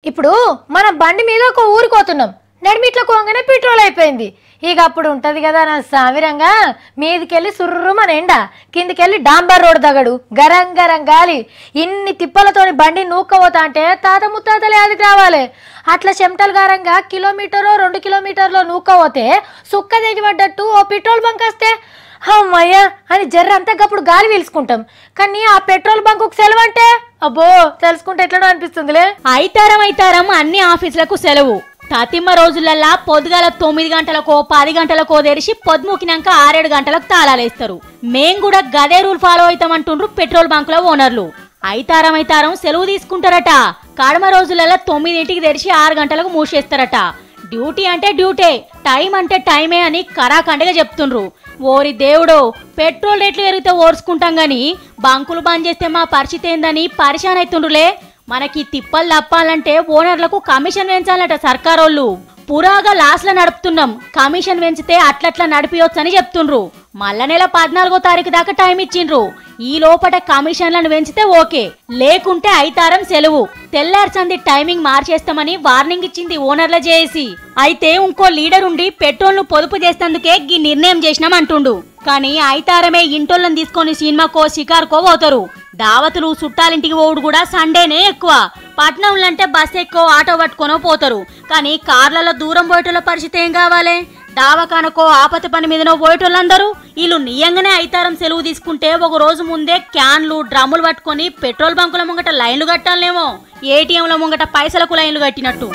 ఇప్పుడు మనం బండి మీద ఒక ఊరికి పోతున్నాం. నడిమిట్ల కోంగనే పెట్రోల్ అయిపోయింది. ఇక అప్పుడు ఉంటది కదా నా సామిరంగా, మీదికెళ్ళి సుర్రుమని ఎండ, కిందికెళ్ళి డాంబర్ రోడ్ దగడు, గరం గరం గాలి, ఇన్ని తిప్పలతోని బండి నూక్కపోతా అంటే తాత ముత్తాతలే అది కావాలి. అట్లా చెమటలు గారంగా కిలోమీటరో 2 కిలోమీటర్లో నూక్కపోతే సుక్క తెగిపడ్డట్టు ఓ పెట్రోల్ బంక్ వస్తే అమ్మయ్యా అని జర్ర అంతకప్పుడు గాలి పీల్చుకుంటాం. కానీ ఆ పెట్రోల్ బంకు సెలవు అంటే అబ్బో తెలుసుకుంటే ఎట్లనో అనిపిస్తుందిలే. ఐతారం అన్ని ఆఫీసులకు సెలవు. తతిమ్మ రోజులల్లా పొద్దుగాల 9 గంటలకో 10 గంటలకో తెరిచి పొద్దుముకినాక 6-7 గంటలకు తాళాలేస్తారు. మేం కూడా గదే రూల్ ఫాలో అవుతామంటుండ్రు పెట్రోల్ బంకుల ఓనర్లు. ఐతారం సెలవు తీసుకుంటారట. కడమ రోజులల్లా 9ంటికి తెరిచి 6 గంటలకు మూసేస్తారట. డ్యూటీ అంటే డ్యూటే, టైం అంటే టైమే అని కరాఖండగా చెప్తుండ్రు. ఓరి దేవుడో, పెట్రోల్ రేట్లు పెరిగితే ఓర్చుకుంటాం గాని బంకులు బంద్ చేస్తే మా పరిస్థితి ఏందని పరిశాన్ అవుతుండ్రులే. మనకి తిప్పలు తప్పాలంటే ఓనర్లకు కమిషన్ పెంచాలట సర్కారోళ్ళు. పురాగా లాస్ల నడుపుతున్నాం, కమిషన్ పెంచితే అట్లట్లా నడిపియొచ్చని చెప్తుండ్రు. మళ్ళా నెల 14వ తారీఖు దాకా టైం ఇచ్చిండ్రు. ఈ లోపట కమిషన్లను పెంచితే ఓకే, లేకుంటే ఐతారం సెలవు. తెల్లార్చంది టైమింగ్ మార్చేస్తామని వార్నింగ్ ఇచ్చింది ఓనర్ల జేఏసీ. అయితే ఇంకో లీడర్ ఉండి పెట్రోల్ ను పొదుపు చేసేందుకే ఈ నిర్ణయం చేసినాం అంటుండు. కానీ ఐతారమే ఇంటోళ్ళని తీసుకొని సినిమాకో షికార్కో పోతారు. దావతులు చుట్టాలింటికి పోవుడు కూడా సండేనే ఎక్కువ. పట్నంలో అంటే బస్ ఎక్కువ, ఆటో పట్టుకొనో పోతారు. కానీ కార్లలో దూరం పోయేటోళ్ళ పరిస్థితి ఏం కావాలి? దావకానకో ఆపత పని మీదనో పోయేటోళ్ళందరూ వీళ్ళు నియంగానే ఐతారం సెలవు తీసుకుంటే ఒక రోజు ముందే క్యాన్లు డ్రమ్ములు పట్టుకొని పెట్రోల్ బంకుల ముంగట లైన్లు కట్టాలేమో, ఏటీఎంల ముంగట పైసలకు లైన్లు కట్టినట్టు.